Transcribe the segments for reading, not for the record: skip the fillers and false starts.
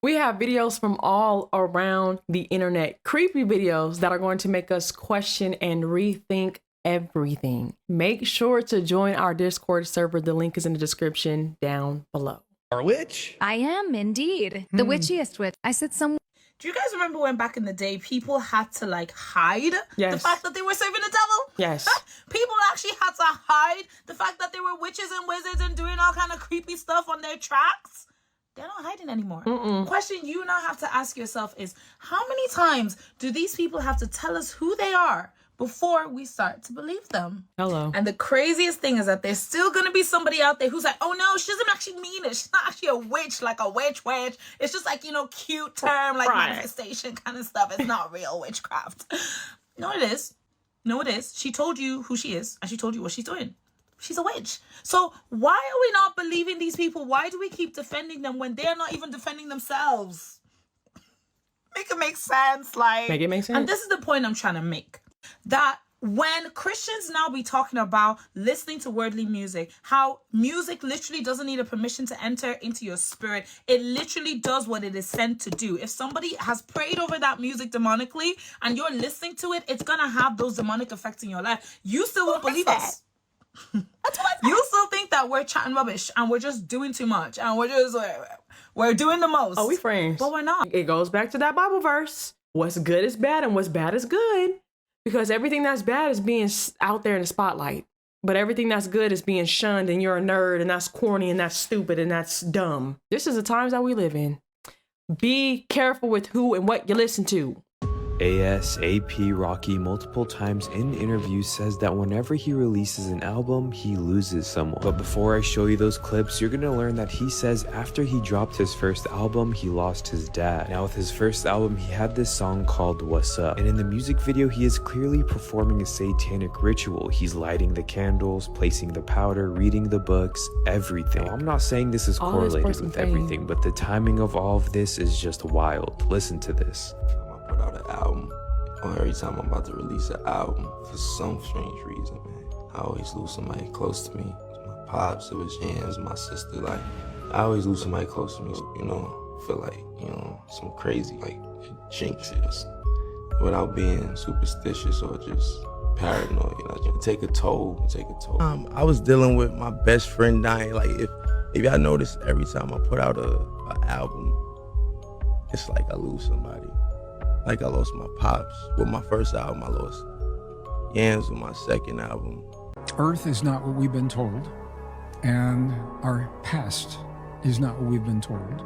We have videos from all around the internet, creepy videos that are going to make us question and rethink everything. Make sure to join our Discord server. The link is in the description down below. Are a witch? I am indeed. The witchiest witch. I said some. Do you guys remember when back in the day people had to like hide Yes. the fact that they were serving the devil? Yes. People actually had to hide the fact that they were witches and wizards and doing all kind of creepy stuff on their tracks. They're not hiding anymore. Question you now have to ask yourself is, how many times do these people have to tell us who they are before we start to believe them? Hello. And the craziest thing is that there's still going to be somebody out there who's like, oh no, she doesn't actually mean it. She's not actually a witch, like a witch. It's just like, you know, cute term, like manifestation kind of stuff. It's not real witchcraft. No, it is. No, it is. She told you who she is, and she told you what she's doing. She's a witch. So why are we not believing these people? Why do we keep defending them when they're not even defending themselves? Make it make sense. Like, Make it make sense. And this is the point I'm trying to make. That when Christians now be talking about listening to worldly music, how music literally doesn't need a permission to enter into your spirit. It literally does what it is sent to do. If somebody has prayed over that music demonically and you're listening to it, it's going to have those demonic effects in your life. You still won't believe us. You still think that we're chatting rubbish and we're just doing too much and we're doing the most. Oh, we friends. But we're not. It goes back to that Bible verse. What's good is bad and what's bad is good. Because everything that's bad is being out there in the spotlight. But everything that's good is being shunned, and you're a nerd, and that's corny, and that's stupid, and that's dumb. This is the times that we live in. Be careful with who and what you listen to. ASAP Rocky multiple times in interviews says that whenever he releases an album, he loses someone. But before I show you those clips, you're gonna learn that he says after he dropped his first album, he lost his dad. Now with his first album, he had this song called What's Up. And in the music video, he is clearly performing a satanic ritual. He's lighting the candles, placing the powder, reading the books, everything. Now, I'm not saying this is correlated with everything, but the timing of all of this is just wild. Listen to this. Put out an album, or every time I'm about to release an album, for some strange reason, man, I always lose somebody close to me. My pops, it was Jans, my sister, like, I always lose somebody close to me, you know, feel like, you know, some crazy, like, jinxes, without being superstitious or just paranoid, you know, take a toll. I was dealing with my best friend dying, like, if y'all notice, every time I put out an album, it's like I lose somebody. Like I lost my pops with my first album, I lost Yams with my second album. Earth is not what we've been told, and our past is not what we've been told,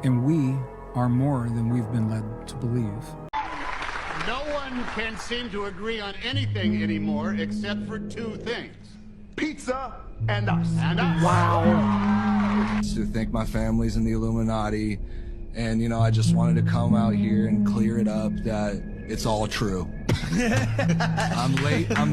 and we are more than we've been led to believe. No one can seem to agree on anything anymore except for two things: pizza and us. Wow. To think my family's in the Illuminati. And, you know, I just wanted to come out here and clear it up that it's all true. I'm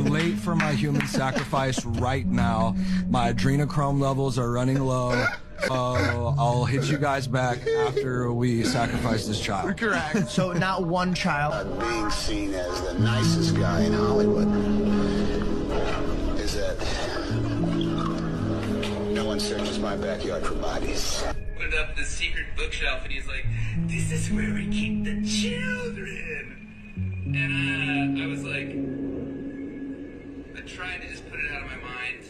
late for my human sacrifice right now. My adrenochrome levels are running low. I'll hit you guys back after we sacrifice this child. Correct. So not one child. Being seen as the nicest guy in Hollywood is that no one searches my backyard for bodies. Put it up in the secret bookshelf, and he's like, "This is where we keep the children." And I was like, I tried to just put it out of my mind.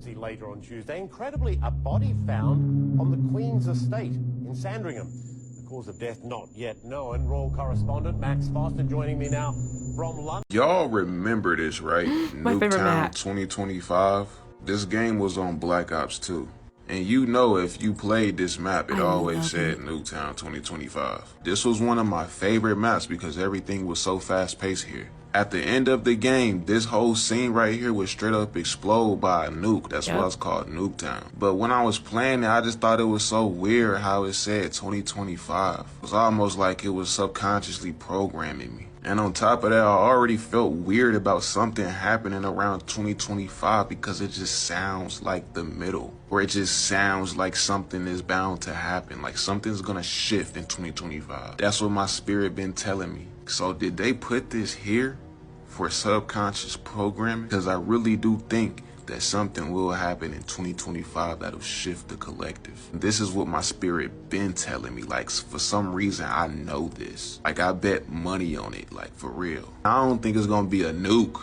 See later on Tuesday, incredibly, a body found on the Queen's estate in Sandringham. The cause of death not yet known. Royal correspondent Max Foster joining me now from London. Y'all remember this, right? My favorite map. 2025. This game was on Black Ops 2. And you know, if you played this map, it always said Nuketown 2025. This was one of my favorite maps because everything was so fast paced here. At the end of the game, this whole scene right here would straight up explode by a nuke. That's why it's called Nuketown. But when I was playing it, I just thought it was so weird how it said 2025. It was almost like it was subconsciously programming me. And on top of that, I already felt weird about something happening around 2025 because it just sounds like the middle. Or it just sounds like something is bound to happen. Like something's gonna shift in 2025. That's what my spirit been telling me. So did they put this here for subconscious programming? Because I really do think that something will happen in 2025 that'll shift the collective. This is what my spirit been telling me. Like, for some reason, I know this. Like, I bet money on it, like, for real. I don't think it's gonna be a nuke.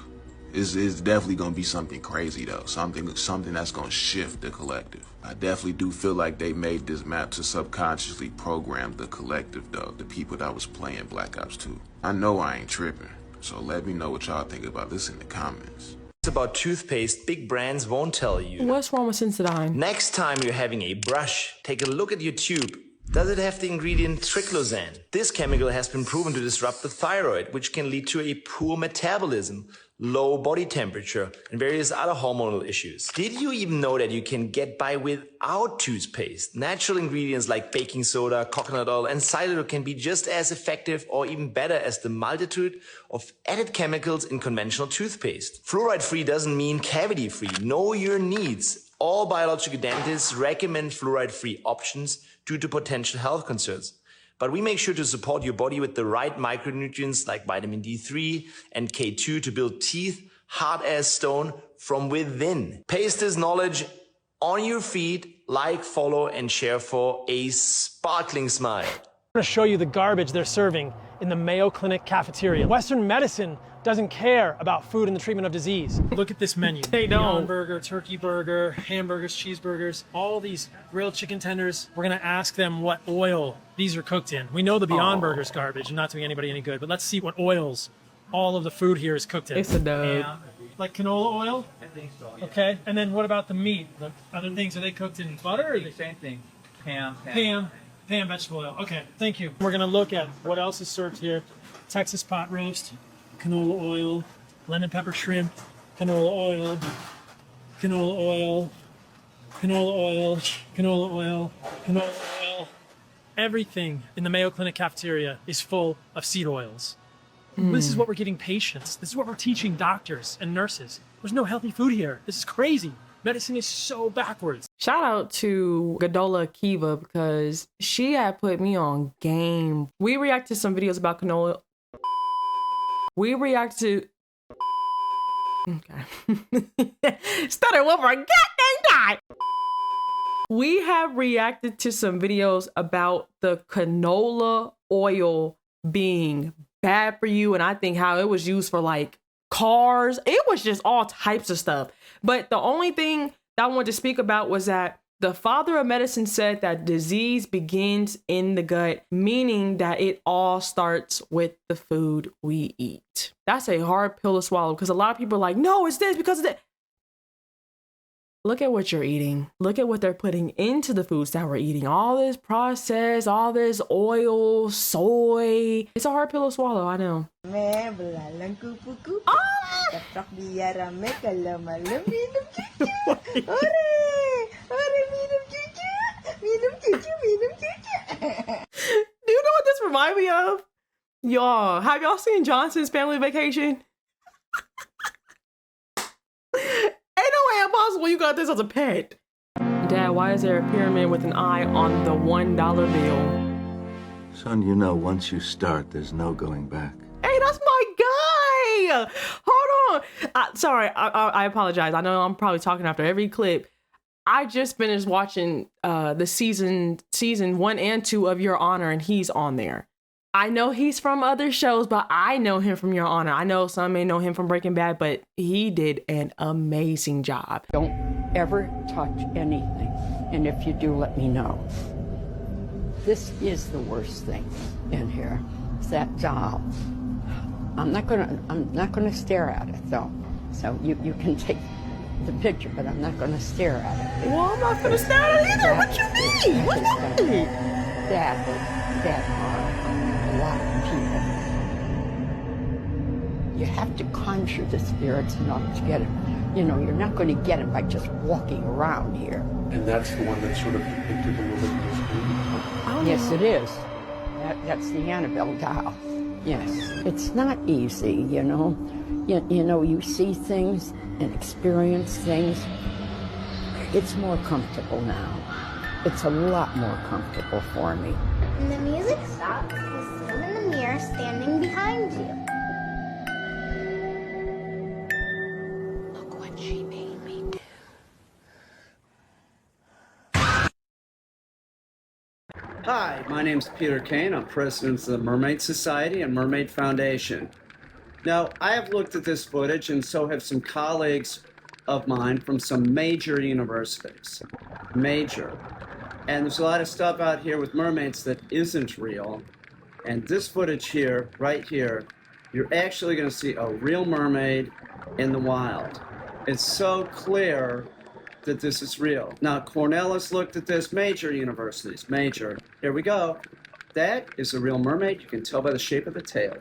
It's definitely gonna be something crazy though. Something that's gonna shift the collective. I definitely do feel like they made this map to subconsciously program the collective though, the people that was playing Black Ops 2. I know I ain't tripping, so let me know what y'all think about this in the comments. It's about toothpaste big brands won't tell you. What's wrong with Sensodyne? Next time you're having a brush, take a look at your tube. Does it have the ingredient triclosan? This chemical has been proven to disrupt the thyroid, which can lead to a poor metabolism, low body temperature, and various other hormonal issues. Did you even know that you can get by without toothpaste? Natural ingredients like baking soda, coconut oil, and xylitol can be just as effective or even better as the multitude of added chemicals in conventional toothpaste. Fluoride-free doesn't mean cavity-free. Know your needs. All biological dentists recommend fluoride-free options due to potential health concerns. But we make sure to support your body with the right micronutrients like vitamin D3 and K2 to build teeth hard as stone from within. Paste this knowledge on your feed, like, follow, and share for a sparkling smile. I'm going to show you the garbage they're serving in the Mayo Clinic cafeteria. Western medicine doesn't care about food and the treatment of disease. Look at this menu. They don't. Beyond Burger, Turkey Burger, hamburgers, cheeseburgers, all these grilled chicken tenders. We're going to ask them what oil these are cooked in. We know the Beyond Burger's garbage and not doing anybody any good, but let's see what oils all of the food here is cooked in. It's a dud. Yeah. Like canola oil? I think so. Yeah. Okay, and then what about the meat? The other things, are they cooked in butter? Or Same thing. Ham, vegetable oil. Okay, thank you. We're gonna look at what else is served here. Texas pot roast, canola oil, lemon pepper shrimp, canola oil, canola oil, canola oil, canola oil, canola oil. Everything in the Mayo Clinic cafeteria is full of seed oils. This is what we're giving patients. This is what we're teaching doctors and nurses. There's no healthy food here. This is crazy. Medicine is so backwards. Shout out to Gadola Kiva because she had put me on game. We react to some videos about canola. We react to... Okay. Stutter one for a goddamn die. We have reacted to some videos about the canola oil being bad for you, and I think how it was used for like cars. It was just all types of stuff. But the only thing that I wanted to speak about was that the father of medicine said that disease begins in the gut, meaning that it all starts with the food we eat. That's a hard pill to swallow because a lot of people are like, no, it's this because of that. Look at what you're eating. Look at what they're putting into the foods that we're eating. All this processed, all this oil, soy. It's a hard pill to swallow, I know. Do you know what this reminds me of? Y'all, have y'all seen Johnson's Family Vacation? Ain't no way impossible you got this as a pet. Dad, why is there a pyramid with an eye on the $1 bill? Son, you know, once you start, there's no going back. Hey, that's my guy! Hold on. Sorry, I apologize. I know I'm probably talking after every clip. I just finished watching the season 1 and 2 of Your Honor, and he's on there. I know he's from other shows, but I know him from Your Honor. I know some may know him from Breaking Bad, but he did an amazing job. Don't ever touch anything, and if you do, let me know. This is the worst thing in here. It's that doll. I'm not gonna stare at it though. So you can take the picture, but I'm not gonna stare at it. Well, I'm not gonna stare at it either. What you mean? What you mean? That are a lot of people. You have to conjure the spirits in order to get it. You know, you're not going to get it by just walking around here. And that's the one that's sort of depicted a little bit in this movie? Yes, it is. That's the Annabelle doll. Yes. It's not easy, you know. You know, you see things and experience things. It's more comfortable now. It's a lot more comfortable for me. When the music stops, you see him in the mirror standing behind you. Look what she made me do. Hi, my name's Peter Kane. I'm president of the Mermaid Society and Mermaid Foundation. Now, I have looked at this footage, and so have some colleagues of mine from some major universities. Major. And there's a lot of stuff out here with mermaids that isn't real. And this footage here, right here, you're actually going to see a real mermaid in the wild. It's so clear that this is real. Now, Cornell has looked at this, major universities, major. Here we go. That is a real mermaid. You can tell by the shape of the tail.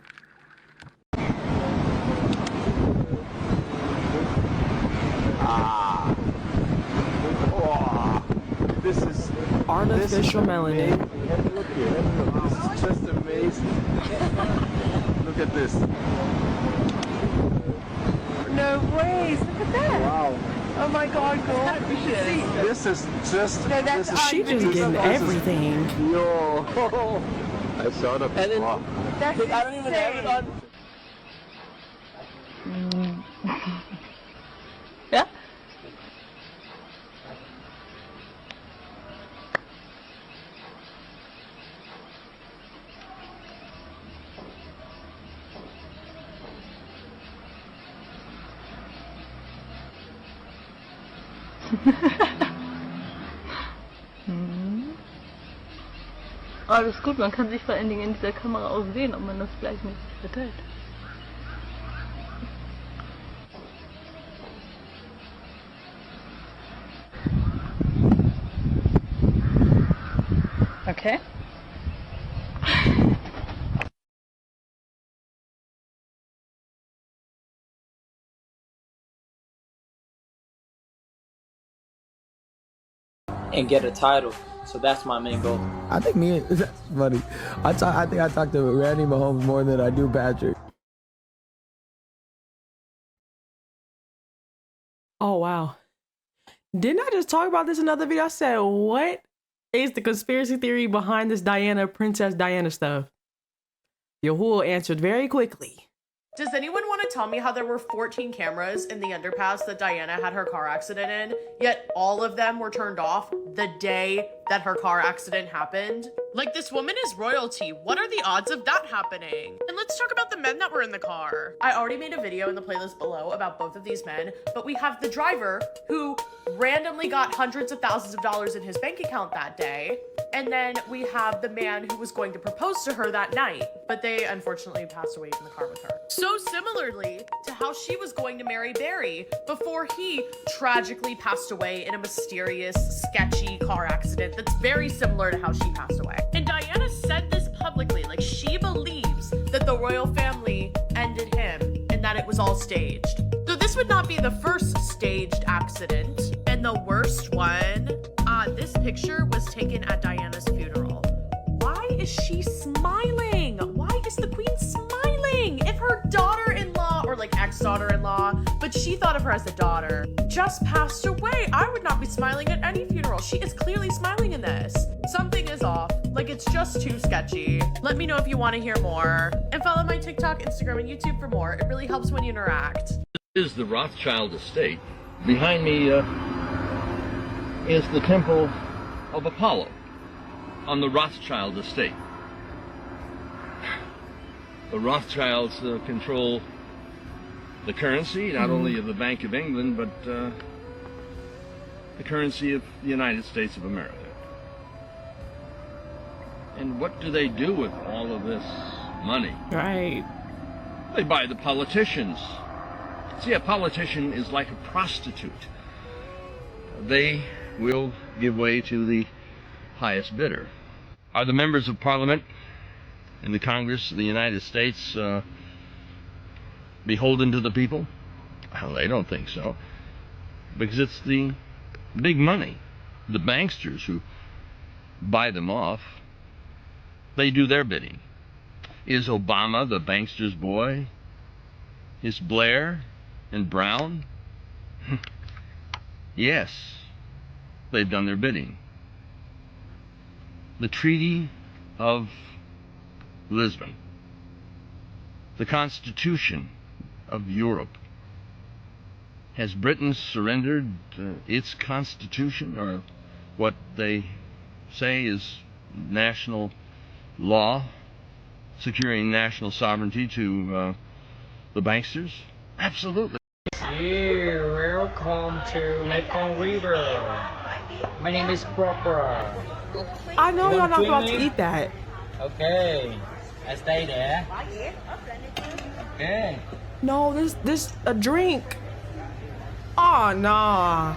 Ah. Oh, this is artificial melanin. Look here. This is just amazing. Look at this. No ways. Look at that. Wow. Oh my God, girl. This is just. No, that's she just getting everything. Yo. I saw the. And then, wow. That's I don't even have it on. Ja? Aber das ist gut, man kann sich vor allen Dingen in dieser Kamera auch sehen, ob man das gleichmäßig verteilt. Okay. And get a title. So that's my main goal. I think that's funny. I think I talk to Randy Mahomes more than I do Patrick. Oh, wow. Didn't I just talk about this in another video? I said, what is the conspiracy theory behind this Princess Diana stuff? Yahoo answered very quickly. Does anyone want to tell me how there were 14 cameras in the underpass that Diana had her car accident in, yet all of them were turned off the day that her car accident happened? Like, this woman is royalty. What are the odds of that happening? And let's talk about the men that were in the car. I already made a video in the playlist below about both of these men, but we have the driver who randomly got hundreds of thousands of dollars in his bank account that day. And then we have the man who was going to propose to her that night, but they unfortunately passed away in the car with her. So similarly to how she was going to marry Barry before he tragically passed away in a mysterious, sketchy car accident that's very similar to how she passed away. And Diana said this publicly, like she believes that the royal family ended him and that it was all staged. So this would not be the first staged accident. And the worst one, this picture was taken at Diana's funeral. Why is she smiling? Why is the queen smiling? If her daughter-in-law, or like ex-daughter-in-law, but she thought of her as a daughter, just passed away, I would not be smiling at any funeral. She is clearly smiling in this. Something is off. Like, it's just too sketchy. Let me know if you want to hear more. And follow my TikTok, Instagram, and YouTube for more. It really helps when you interact. This is the Rothschild estate. Behind me is the temple of Apollo on the Rothschild estate. The Rothschilds control the currency, not only of the Bank of England, but the currency of the United States of America. And what do they do with all of this money? Right. They buy the politicians. See, a politician is like a prostitute. They will give way to the highest bidder. Are the members of Parliament and the Congress of the United States beholden to the people? Well, they don't think so. Because it's the big money, the banksters who buy them off. They do their bidding. Is Obama the bankster's boy? Is Blair and Brown? Yes, they've done their bidding. The Treaty of Lisbon, the Constitution of Europe. Has Britain surrendered its constitution, or what they say is national law, securing national sovereignty to the banksters? Absolutely. Hey, welcome to Mekong River. My name is Proper. I know y'all not about to eat that. Okay, I stay there. Okay. No, this a drink. Oh, nah.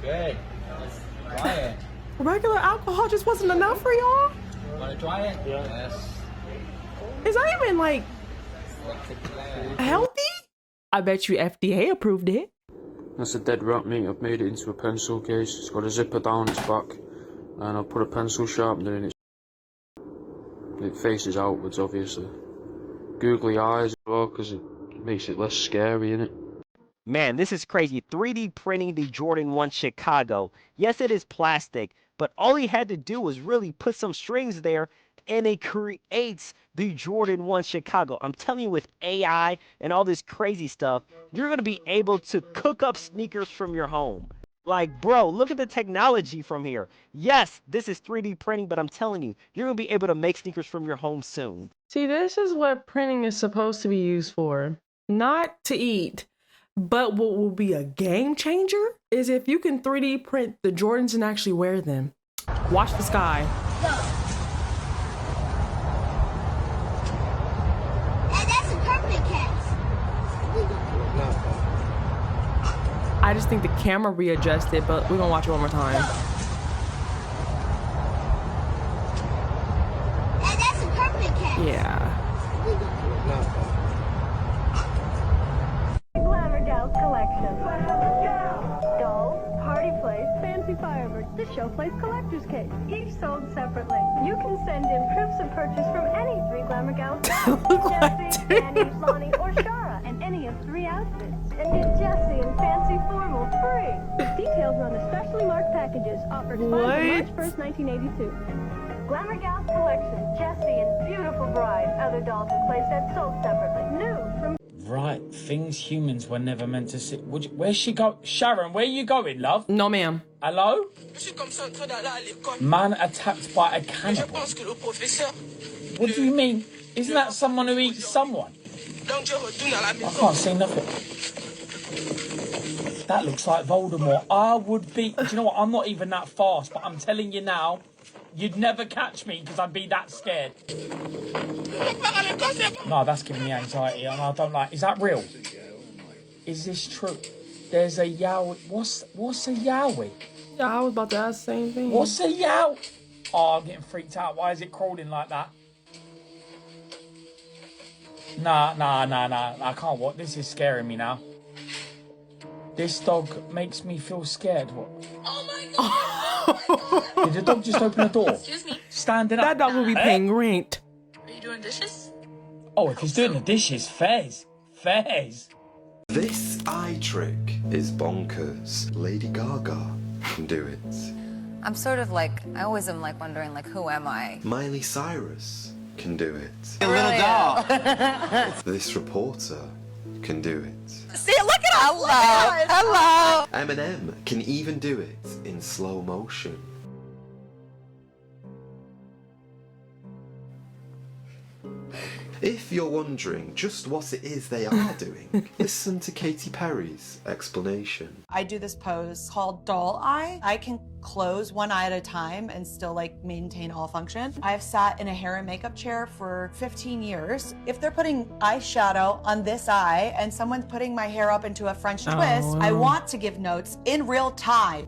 Good. Let's try it. Regular alcohol just wasn't enough for y'all? Wanna try it? Yes. Is that even like healthy? I bet you FDA approved it. That's a dead rat, mate. I've made it into a pencil case. It's got a zipper down its back, and I've put a pencil sharpener in it. It faces outwards, obviously. Googly eyes as well, because it makes it less scary, innit? Man, this is crazy. 3D printing the Jordan 1 Chicago. Yes, it is plastic, but all he had to do was really put some strings there, and it creates the Jordan 1 Chicago. I'm telling you, with AI and all this crazy stuff, you're going to be able to cook up sneakers from your home. Like, bro, look at the technology from here. Yes, this is 3D printing, but I'm telling you, you're going to be able to make sneakers from your home soon. See, this is what printing is supposed to be used for. Not to eat. But what will be a game changer is if you can 3D print the Jordans and actually wear them. Watch the sky. That's a perfect catch. I just think the camera readjusted, but we're gonna watch it one more time. That's a perfect catch. Yeah. Glamour Gals collection. Dolls, party plates, fancy fireworks. The show place collector's case. Each sold separately. You can send in proofs of purchase from any 3 Glamour Gals. Jessie, Annie, Lonnie, or Shara, and any of 3 outfits. And get Jessie in fancy formal free. Details on the specially marked packages offered March 1st, 1982. Glamour Gals collection. Jessie and beautiful bride. Other dolls and playsets sold separately. New from. Right, things humans were never meant to see. Where's she go? Sharon, where you going, love? No, ma'am. Hello? Man attacked by a cannibal. What do you mean? Isn't that someone who eats someone? I can't see nothing. That looks like Voldemort. I would be... Do you know what? I'm not even that fast, but I'm telling you now, you'd never catch me because I'd be that scared. No, that's giving me anxiety, and I don't like... Is that real? Is this true? There's a yowie... What's a yowie? Yeah, I was about to ask the same thing. What's a yowie? Oh, I'm getting freaked out. Why is it crawling like that? Nah. I can't watch. This is scaring me now. This dog makes me feel scared. What? Oh my god! Did the dog just open the door? Excuse me. Standing up. That dog will be paying rent. Are you doing dishes? Oh, if he's doing the dishes, fairs. This eye trick is bonkers. Lady Gaga can do it. I'm sort of like, I always am like wondering, like, who am I? Miley Cyrus can do it. A little doll. This reporter can do it. See, look at us. Hello. Eminem can even do it in slow motion. If you're wondering just what it is they are doing, listen to Katy Perry's explanation. I do this pose called doll eye. I can close one eye at a time and still like maintain all function. I've sat in a hair and makeup chair for 15 years. If they're putting eyeshadow on this eye and someone's putting my hair up into a French twist, I want to give notes in real time.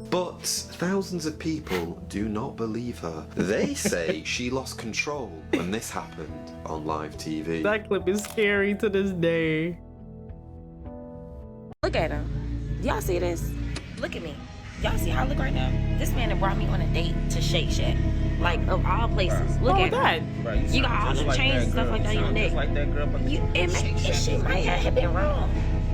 But thousands of people do not believe her. They say she lost control when this happened on live TV. That clip is scary to this day. Look at him. Y'all see this? Look at me. Y'all see how I look right now? This man that brought me on a date to Shake Shack. Like, of all places. Look at that. You got all the chains and stuff like that on your neck. Like that girl, but Shit might have been wrong.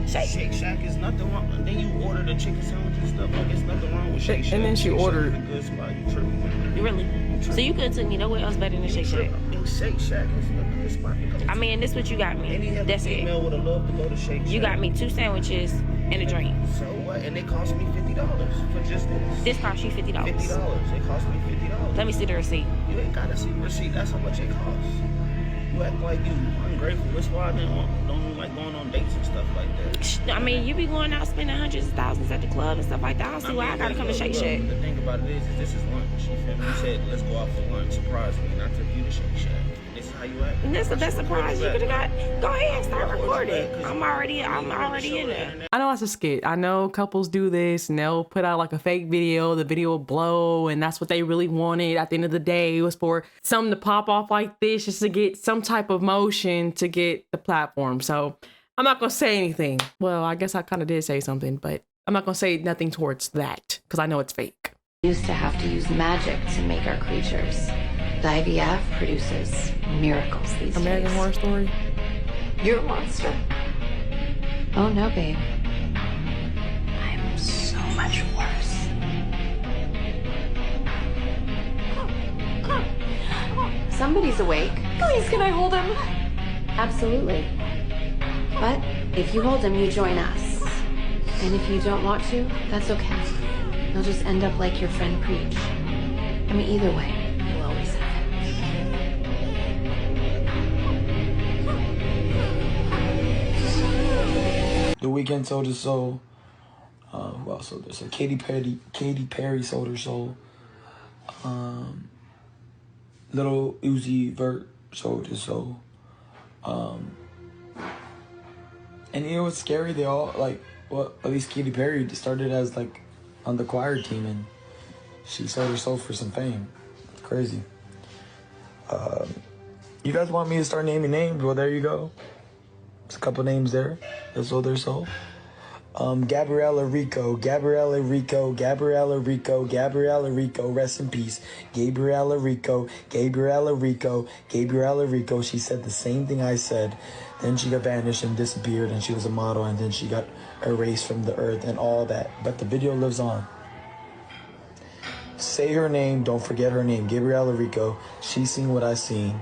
Shake Shack is nothing wrong. And then you order the chicken sandwich and stuff. Like, it's nothing wrong with Shake Shack. And then she ordered. A good spot. You tripping. Really? So you could took me nowhere else better than Shake Shack. Shake Shack is a good spot to go. I mean, this what you got me. That's it. Female would have loved to go to Shake Shack. You got me 2 sandwiches and a drink. So what? And it cost me $50 for just this. This cost you $50. $50. It cost me $50. Let me see the receipt. You ain't gotta see the receipt. That's how much it costs. You act like you ungrateful. That's why I don't like going on dates and stuff like that. I mean, you be going out spending hundreds of thousands at the club and stuff like that. I don't see why I gotta come to Shake Shack. The thing about it is this is lunch. You feel me? You said, let's go out for lunch. Surprise me. And I took you to Shake Shack. This is how you act. And that's the best surprise you could have got. Go ahead and start recording. I'm already in there. I know it's a skit. I know couples do this and they'll put out like a fake video. The video will blow, and that's what they really wanted. At the end of the day, it was for something to pop off like this, just to get some type of motion to get the platform. So I'm not gonna say anything. Well, I guess I kind of did say something, but I'm not gonna say nothing towards that because I know it's fake. We used to have to use magic to make our creatures. The IVF produces miracles these days. American Horror Story? You're a monster. Oh no, babe. I am so much worse. Somebody's awake. Please, can I hold him? Absolutely. But if you hold him, you join us. And if you don't want to, that's okay. You'll just end up like your friend Preach. I mean, either way, you'll always have him. The Weeknd sold his soul. Who else sold their soul? Katy Perry sold her soul. Little Uzi Vert sold his soul. And you know what's scary? They all at least Katy Perry started as like on the choir team, and she sold her soul for some fame. It's crazy. You guys want me to start naming names? Well, there you go. There's a couple names there that sold their soul. Gabriella Rico, rest in peace. Gabriella Rico. She said the same thing I said. Then she got vanished and disappeared, and she was a model, and then she got erased from the earth and all that. But the video lives on. Say her name, don't forget her name. Gabriella Rico. She's seen what I seen.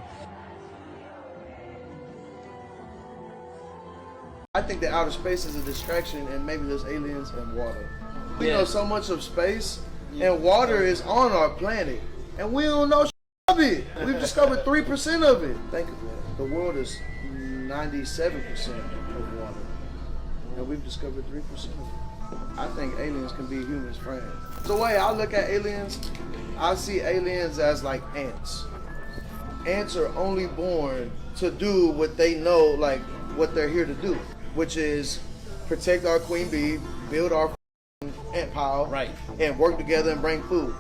I think that outer space is a distraction, and maybe there's aliens and water. We know so much of space, and water is on our planet, and we don't know of it. We've discovered 3% of it. Think of it. The world is 97% of water, and we've discovered 3% of it. I think aliens can be humans' friends. The way I look at aliens, I see aliens as like ants. Ants are only born to do what they know, like what they're here to do, which is protect our queen bee, build our ant pile, right, and work together and bring food.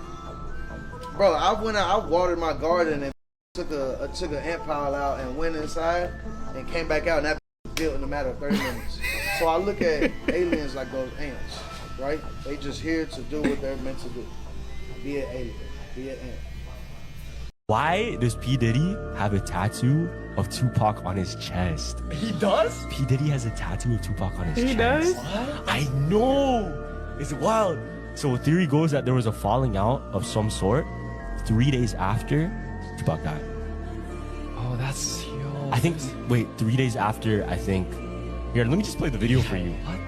Bro, I watered my garden and took an ant pile out and went inside and came back out, and that built in a matter of 30 minutes. So I look at aliens like those ants, right? They just here to do what they're meant to do. Be an alien, be an ant. Why does P. Diddy have a tattoo of Tupac on his chest? He does? P. Diddy has a tattoo of Tupac on his chest. He does? What? I know! It's wild. So theory goes that there was a falling out of some sort 3 days after Tupac died. Oh, that's yo. I think, wait, 3 days after, I think. Here, let me just play the video for you. What?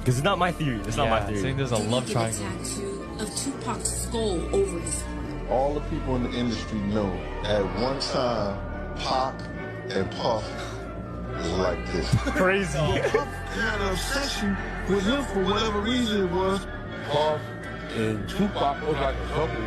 Because it's not my theory. It's not my theory. Saying there's a love triangle. A tattoo of Tupac's skull over his heart. All the people in the industry know at one time, Pac and Puff was like this. Crazy. Puff had an obsession with him for whatever reason it was. Puff and Tupac was like a couple.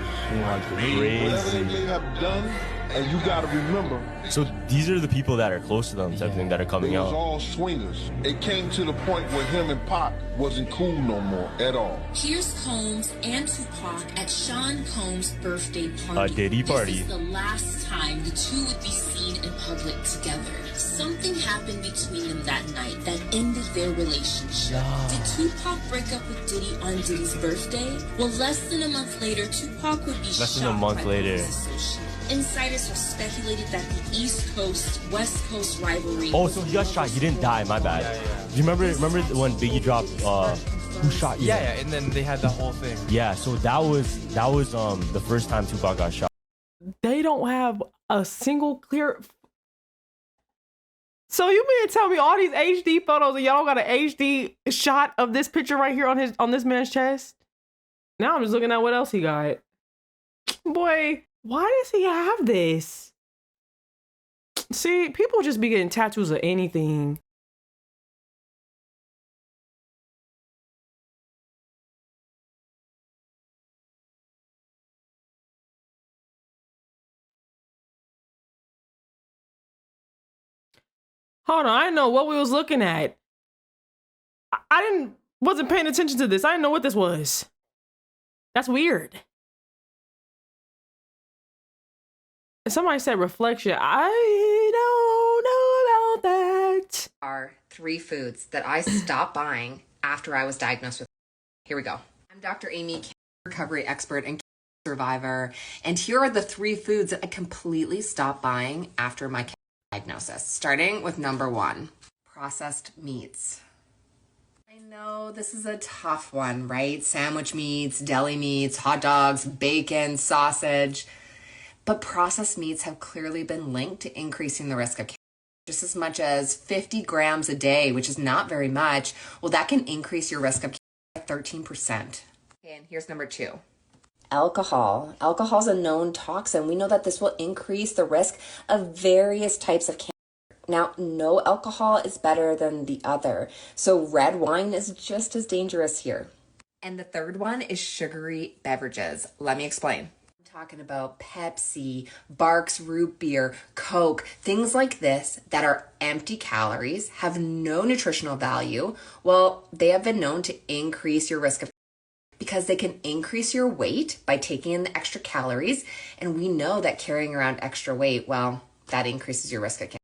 Crazy. Whatever they may have done, and you gotta remember. So these are the people that are close to them, type of thing, that are coming out. It was all swingers. It came to the point where him and Pac wasn't cool no more at all. Here's Combs and Tupac at Sean Combs' birthday party. A Diddy party. This is the last time the two would be seen in public together. Something happened between them that night that ended their relationship. Did Tupac break up with Diddy on Diddy's birthday? Well, less than a month later, Tupac would be Less shot than a month by later. police associates. Insiders have speculated that the East Coast, West Coast rivalry. Oh, so he got shot. He didn't die. My bad. Do you remember when Biggie dropped Who shot you? Yeah, and then they had the whole thing. Yeah, so that was the first time Tupac got shot. They don't have a single clear. So you mean to tell me all these HD photos and y'all got an HD shot of this picture right here on this man's chest? Now I'm just looking at what else he got. Boy, why does he have this? See, people just be getting tattoos of anything. Hold on, I didn't know what we was looking at. I wasn't paying attention to this. I didn't know what this was. That's weird. And somebody said reflection. I don't know about that. Are 3 foods that I stopped buying after I was diagnosed with. Here we go. I'm Dr. Amy, cancer recovery expert and survivor, and here are the 3 foods that I completely stopped buying after my diagnosis. Starting with number 1, processed meats. I know this is a tough one, right? Sandwich meats, deli meats, hot dogs, bacon, sausage. But processed meats have clearly been linked to increasing the risk of cancer. Just as much as 50 grams a day, which is not very much, well, that can increase your risk of cancer by 13%. Okay, and here's number 2. Alcohol. Alcohol is a known toxin. We know that this will increase the risk of various types of cancer. Now, no alcohol is better than the other. So red wine is just as dangerous here. And the third one is sugary beverages. Let me explain. I'm talking about Pepsi, Barks root beer, Coke, things like this that are empty calories, have no nutritional value. Well, they have been known to increase your risk of because they can increase your weight by taking in the extra calories. And we know that carrying around extra weight, well, that increases your risk of cancer.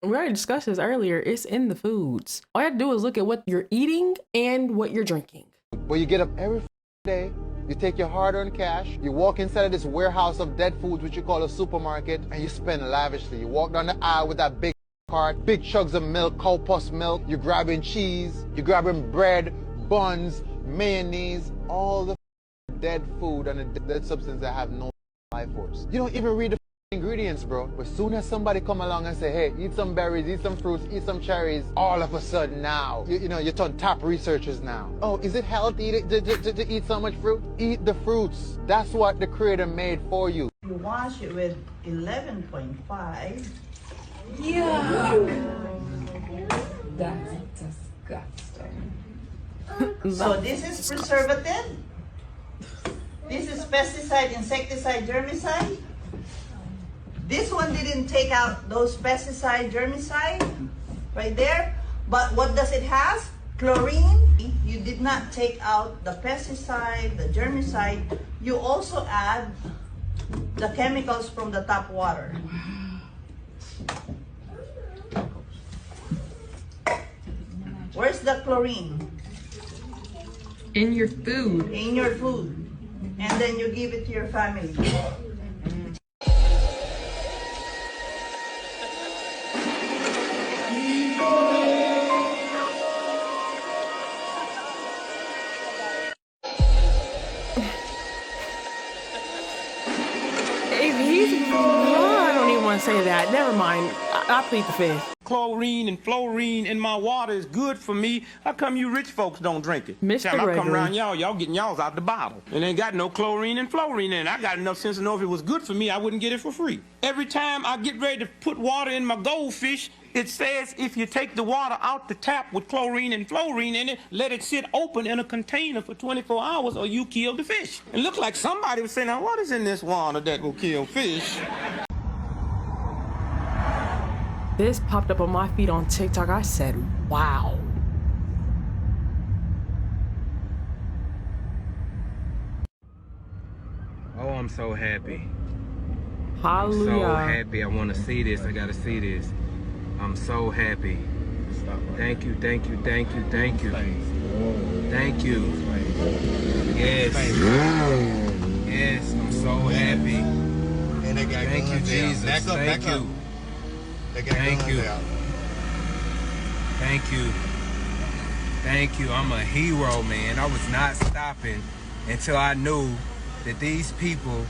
We already discussed this earlier. It's in the foods. All you have to do is look at what you're eating and what you're drinking. Well, you get up every day, you take your hard-earned cash, you walk inside of this warehouse of dead foods, which you call a supermarket, and you spend lavishly. You walk down the aisle with that big cart, big chugs of milk, cow puss milk, you're grabbing cheese, you're grabbing bread, buns, mayonnaise, all the dead food and the dead substance that have no life force. You don't even read the ingredients, bro. But soon as somebody come along and say, hey, eat some berries, eat some fruits, eat some cherries, all of a sudden now, you know, you're top researchers now. Oh, is it healthy to eat so much fruit? Eat the fruits. That's what the Creator made for you. You wash it with 11.5. Yeah. That's disgusting. So this is preservative. This is pesticide, insecticide, germicide. This one didn't take out those pesticide, germicide right there. But what does it have? Chlorine. You did not take out the pesticide, the germicide. You also add the chemicals from the tap water. Where's the chlorine? In your food. In your food. And then you give it to your family. I don't even want to say that. Never mind. I'll plead the fifth. Chlorine and fluorine in my water is good for me. How come you rich folks don't drink it? Mr. Time I come Gregory. around y'all getting y'all's out the bottle. And ain't got no chlorine and fluorine in it. I got enough sense to know if it was good for me, I wouldn't get it for free. Every time I get ready to put water in my goldfish, it says if you take the water out the tap with chlorine and fluorine in it, let it sit open in a container for 24 hours or you kill the fish. It looked like somebody was saying, now what is in this water that will kill fish? This popped up on my feed on TikTok. I said, wow. Oh, I'm so happy. Hallelujah. I'm so happy. I want to see this. I got to see this. I'm so happy. Thank you, thank you, thank you, thank you. Thank you. Yes. Yes, I'm so happy. Thank you, Jesus. Thank you. Thank you. Thank you. Thank you. I'm a hero, man. I was not stopping until I knew that these people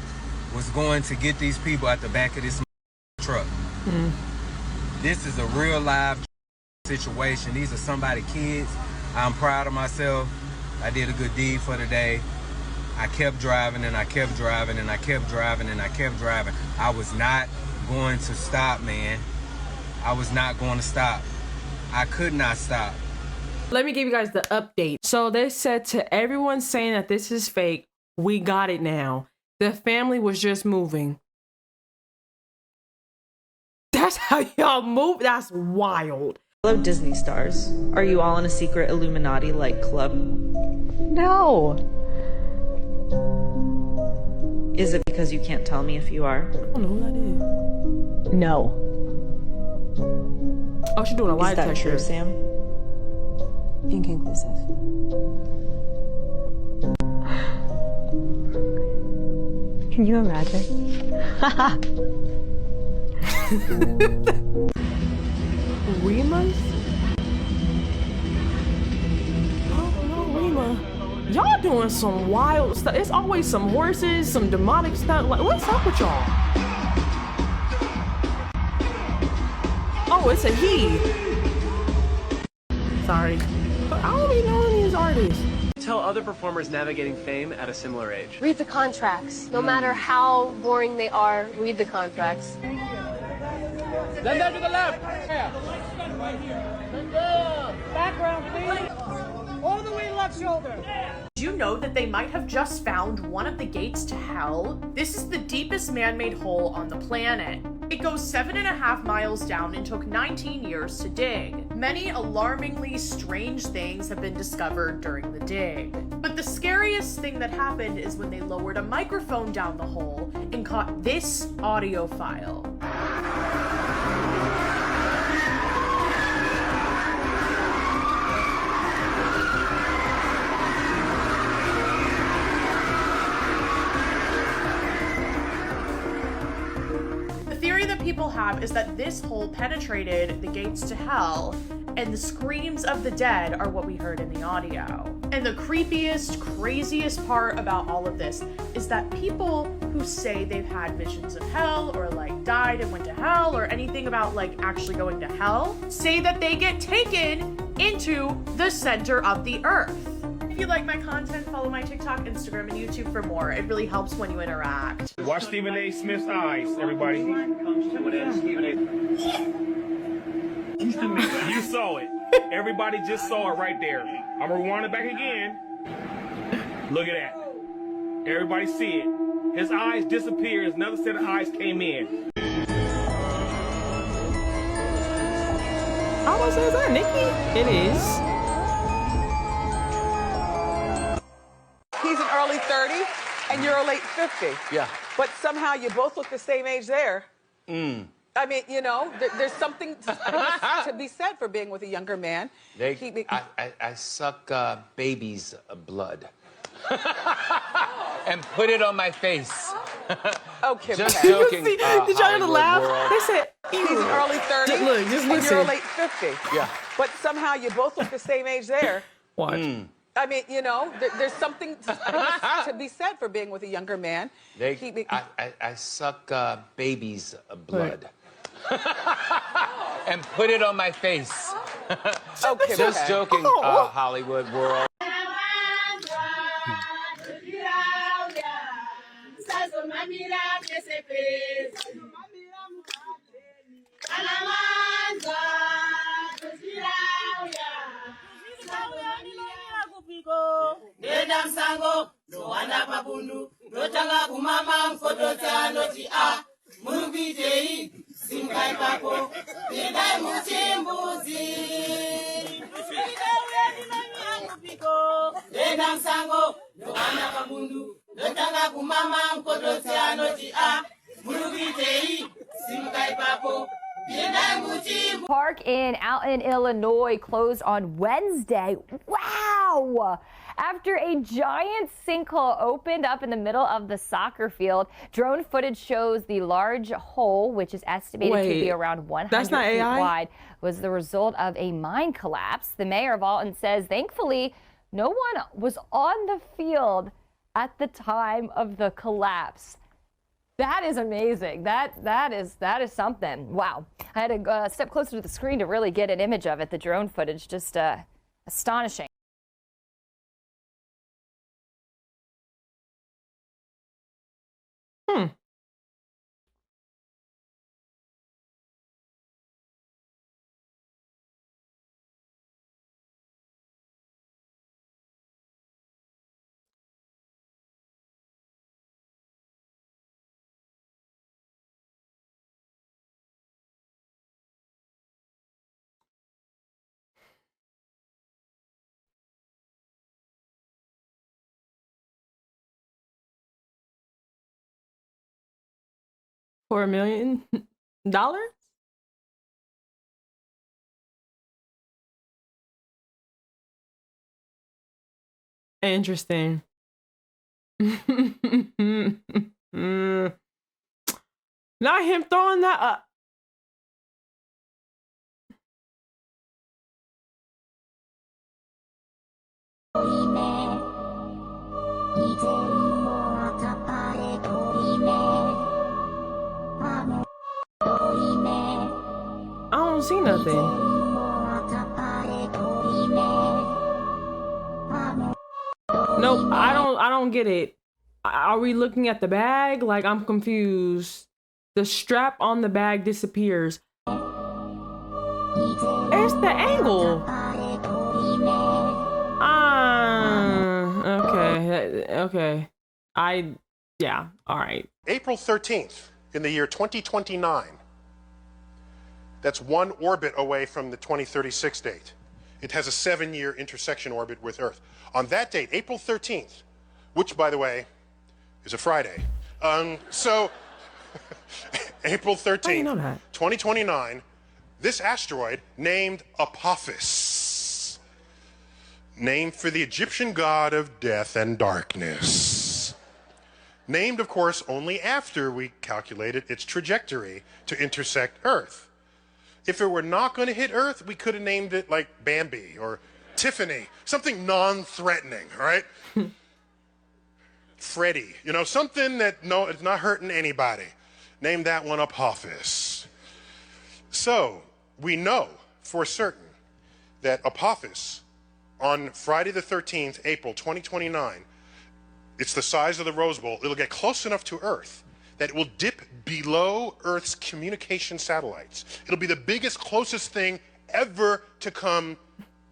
was going to get these people at the back of this truck. This is a real live situation. These are somebody's kids. I'm proud of myself. I did a good deed for the day. I kept driving and I kept driving and I kept driving and I kept driving. I was not going to stop, man. I was not going to stop. I could not stop. Let me give you guys the update. So they said to everyone saying that this is fake, we got it now. The family was just moving. That's how y'all move? That's wild. Hello, Disney stars. Are you all in a secret Illuminati-like club? No. Is it because you can't tell me if you are? I don't know who that is. No. Oh, she's doing a lie detector. Is that detector. true, Sam? Inconclusive. Can you imagine? Remus? Oh no, Rima. Y'all doing some wild stuff. It's always some horses, some demonic stuff. Like, what's up with y'all? Oh, it's a he. Sorry. But I don't even know any of these artists. Tell other performers navigating fame at a similar age. Read the contracts. No matter how boring they are, read the contracts. Then there to the left. Yeah. Right here. Background, please. All the way left shoulder. Did you know that they might have just found one of the gates to hell? This is the deepest man-made hole on the planet. It goes 7.5 miles down and took 19 years to dig. Many alarmingly strange things have been discovered during the dig. But the scariest thing that happened is when they lowered a microphone down the hole and caught this audio file. People have is that this hole penetrated the gates to hell, and the screams of the dead are what we heard in the audio. And the creepiest, craziest part about all of this is that people who say they've had visions of hell or like died and went to hell or anything about like actually going to hell say that they get taken into the center of the earth. If you like my content, follow my TikTok, Instagram, and YouTube for more. It really helps when you interact. Watch Stephen A. Smith's eyes, everybody. You saw it. Everybody just saw it right there. I'm gonna rewind it back again. Look at that. Everybody see it. His eyes disappeared. Another set of eyes came in. I was saying, is that Nikki? It is. He's an early 30 and you're a late 50. Yeah. But somehow you both look the same age there. I mean, you know, there's something to be said for being with a younger man. I suck baby's blood. And put it on my face. Okay, just joking. Did y'all hear the laugh? World. They said, he's an early 30 look, just and listen. you're a late 50. Yeah. But somehow you both look the same age there. Watch. I mean, you know, there's something to be said for being with a younger man. I suck baby's blood. And put it on my face. Okay, just joking, Hollywood world. Park in Alton, Illinois closed on Wednesday. Wow! Wow! After a giant sinkhole opened up in the middle of the soccer field, drone footage shows the large hole, which is estimated to be around 100 feet wide, was the result of a mine collapse. The mayor of Alton says, thankfully, no one was on the field at the time of the collapse. That is amazing. That is something. Wow. I had to step closer to the screen to really get an image of it. The drone footage, just astonishing. Hmm. For $1 million? Interesting. Not him throwing that up. I don't see nothing. Nope, I don't get it. Are we looking at the bag? Like, I'm confused. The strap on the bag disappears. There's the angle. Okay. Yeah, all right. April 13th in the year 2029. That's one orbit away from the 2036 date. It has a 7-year intersection orbit with Earth. On that date, April 13th, which, by the way, is a Friday. April 13th, 2029, this asteroid named Apophis, named for the Egyptian god of death and darkness. Named, of course, only after we calculated its trajectory to intersect Earth. If it were not going to hit Earth, we could have named it like Bambi or Tiffany, something non-threatening, right? Freddy, something that it's not hurting anybody. Name that one Apophis. So we know for certain that Apophis on Friday the 13th, April 2029, it's the size of the Rose Bowl. It'll get close enough to Earth that it will dip below Earth's communication satellites. It'll be the biggest, closest thing ever to come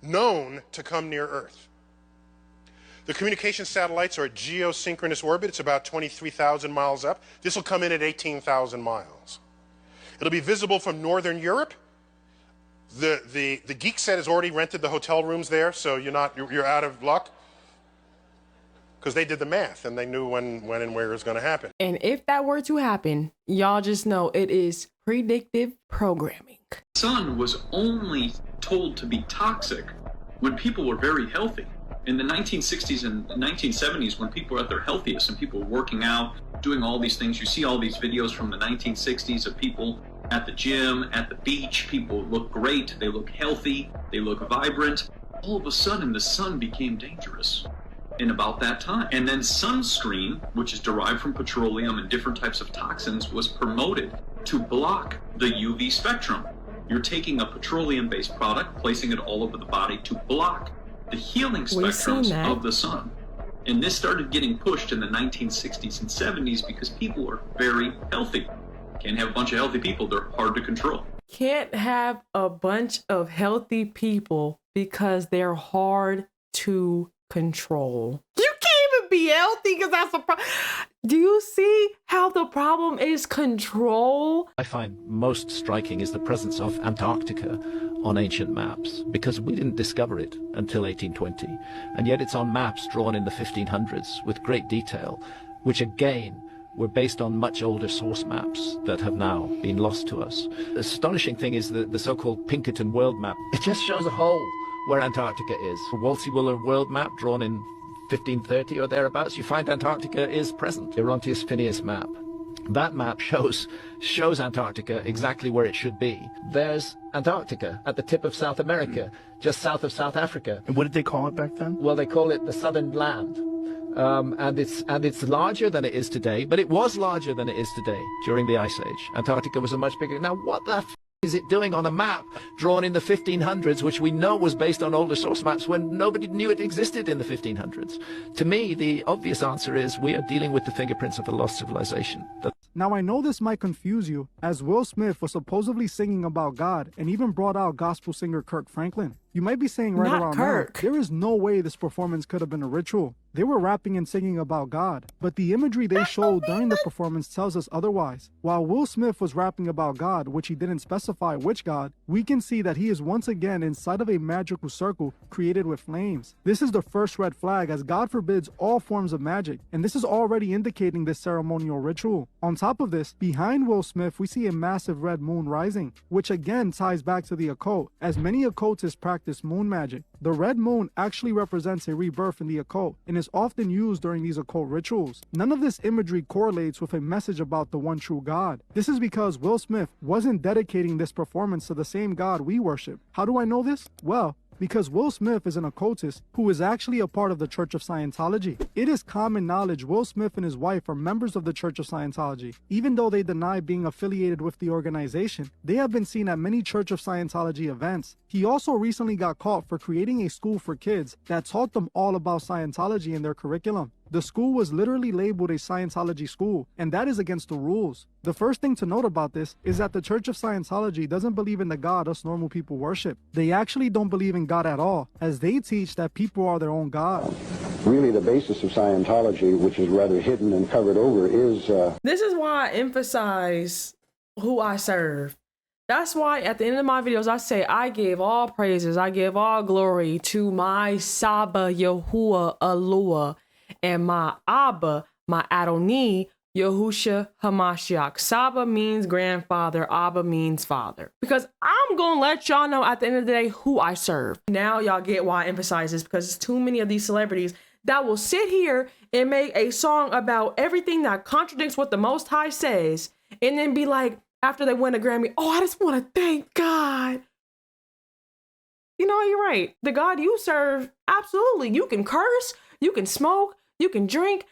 known to come near Earth. The communication satellites are at geosynchronous orbit. It's about 23,000 miles up. This will come in at 18,000 miles. It'll be visible from northern Europe. The Geek Set has already rented the hotel rooms there, so you're out of luck. Because they did the math and they knew when and where it was going to happen. And if that were to happen, y'all just know it is predictive programming. The sun was only told to be toxic when people were very healthy. In the 1960s and 1970s, when people were at their healthiest and people were working out, doing all these things, you see all these videos from the 1960s of people at the gym, at the beach. People look great, they look healthy, they look vibrant. All of a sudden, the sun became dangerous in about that time. And then sunscreen, which is derived from petroleum and different types of toxins, was promoted to block the UV spectrum. You're taking a petroleum-based product, placing it all over the body to block the healing spectrums of the sun. And this started getting pushed in the 1960s and 70s because people were very healthy. Can't have a bunch of healthy people, they're hard to control. Can't have a bunch of healthy people because they're hard to control. You can't even be healthy because that's a problem. Do you see how the problem is control? I find most striking is the presence of Antarctica on ancient maps, because we didn't discover it until 1820, and yet it's on maps drawn in the 1500s with great detail, which again were based on much older source maps that have now been lost to us. The astonishing thing is the so-called Pinkerton world map. It just shows a hole where Antarctica is. A Wolsey-Wooler world map drawn in 1530 or thereabouts, you find Antarctica is present. Gerontius Phineas map. That map shows Antarctica exactly where it should be. There's Antarctica at the tip of South America, just south of South Africa. And what did they call it back then? Well, they call it the Southern Land. And it's larger than it is today, but it was larger than it is today during the Ice Age. Antarctica was a much bigger. Now, what the is it doing on a map drawn in the 1500s, which we know was based on older source maps when nobody knew it existed in the 1500s? To me, the obvious answer is we are dealing with the fingerprints of a lost civilization. Now, I know this might confuse you, as Will Smith was supposedly singing about God and even brought out gospel singer Kirk Franklin. You might be saying right around now, there is no way this performance could have been a ritual. They were rapping and singing about God, but the imagery they showed during the performance tells us otherwise. While Will Smith was rapping about God, which he didn't specify which God, we can see that he is once again inside of a magical circle created with flames. This is the first red flag, as God forbids all forms of magic, and this is already indicating this ceremonial ritual. On top of this, behind Will Smith, we see a massive red moon rising, which again ties back to the occult, as many occultists practice moon magic. The red moon actually represents a rebirth in the occult and is often used during these occult rituals. None of this imagery correlates with a message about the one true God. This is because Will Smith wasn't dedicating this performance to the same God we worship. How do I know this? Well, because Will Smith is an occultist who is actually a part of the Church of Scientology. It is common knowledge Will Smith and his wife are members of the Church of Scientology. Even though they deny being affiliated with the organization, they have been seen at many Church of Scientology events. He also recently got caught for creating a school for kids that taught them all about Scientology in their curriculum. The school was literally labeled a Scientology school, and that is against the rules. The first thing to note about this is that the Church of Scientology doesn't believe in the God us normal people worship. They actually don't believe in God at all, as they teach that people are their own God. Really, the basis of Scientology, which is rather hidden and covered over, is... This is why I emphasize who I serve. That's why at the end of my videos, I say I give all praises, I give all glory to my Saba Yahuwah Alua, and my Abba, my Adoni, Yahusha Hamashiach. Saba means grandfather, Abba means father. Because I'm gonna let y'all know at the end of the day who I serve. Now y'all get why I emphasize this, because there's too many of these celebrities that will sit here and make a song about everything that contradicts what the Most High says, and then be like, after they win a Grammy, oh, I just want to thank God. You know, you're right. The God you serve, absolutely. You can curse, you can smoke, you can drink.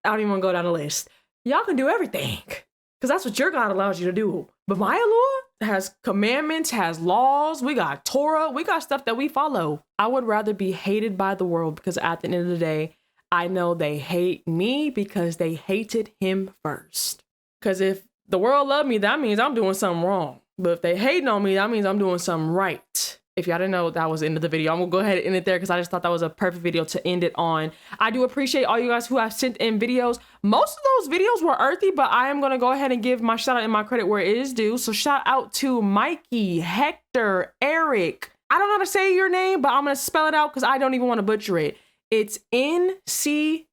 I don't even want to go down the list. Y'all can do everything, because that's what your God allows you to do. But my Lord has commandments, has laws. We got Torah. We got stuff that we follow. I would rather be hated by the world, because at the end of the day, I know they hate me because they hated him first. Because if the world loved me, that means I'm doing something wrong. But if they hating on me, that means I'm doing something right. If y'all didn't know, that was the end of the video. I'm gonna go ahead and end it there, because I just thought that was a perfect video to end it on. I do appreciate all you guys who have sent in videos. Most of those videos were earthy, but I am gonna go ahead and give my shout out and my credit where it is due. So shout out to Mikey, Hector, Eric. I don't know how to say your name, but I'm gonna spell it out because I don't even want to butcher it. It's Ncumie.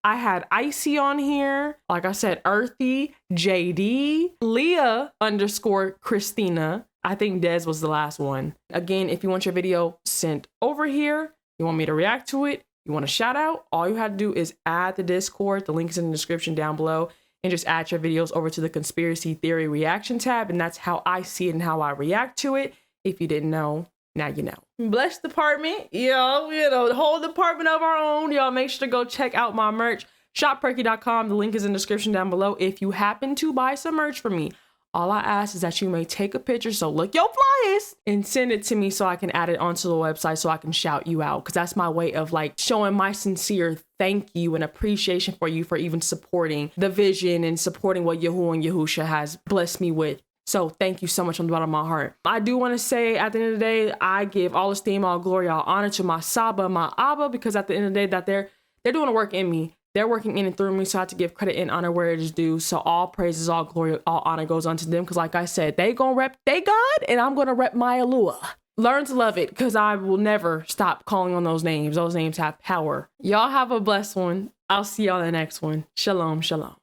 I had Icy on here. Like I said, Earthy, JD, Leah _ Christina. I think Des was the last one. Again, if you want your video sent over here, you want me to react to it, you want a shout out, all you have to do is add the Discord. The link is in the description down below, and just add your videos over to the conspiracy theory reaction tab. And that's how I see it and how I react to it. If you didn't know, now you know. Bless department, yo, the whole department of our own. Y'all make sure to go check out my merch. Shopperkyy.com. The link is in the description down below. If you happen to buy some merch from me, all I ask is that you may take a picture, so look your flyers, and send it to me so I can add it onto the website so I can shout you out. Because that's my way of like showing my sincere thank you and appreciation for you for even supporting the vision and supporting what Yahuwah and Yahusha has blessed me with. So thank you so much from the bottom of my heart. I do want to say at the end of the day, I give all esteem, all glory, all honor to my Saba, my Abba, because at the end of the day that they're doing the work in me. They're working in and through me, so I have to give credit and honor where it is due. So all praises, all glory, all honor goes on to them. Because like I said, they gonna rep they God, and I'm gonna rep my Alua. Learn to love it, because I will never stop calling on those names. Those names have power. Y'all have a blessed one. I'll see y'all in the next one. Shalom, shalom.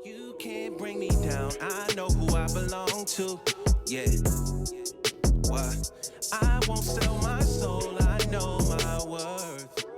You can't bring me down. I know who I belong to. Yeah. Why? I won't sell my soul, I know my worth.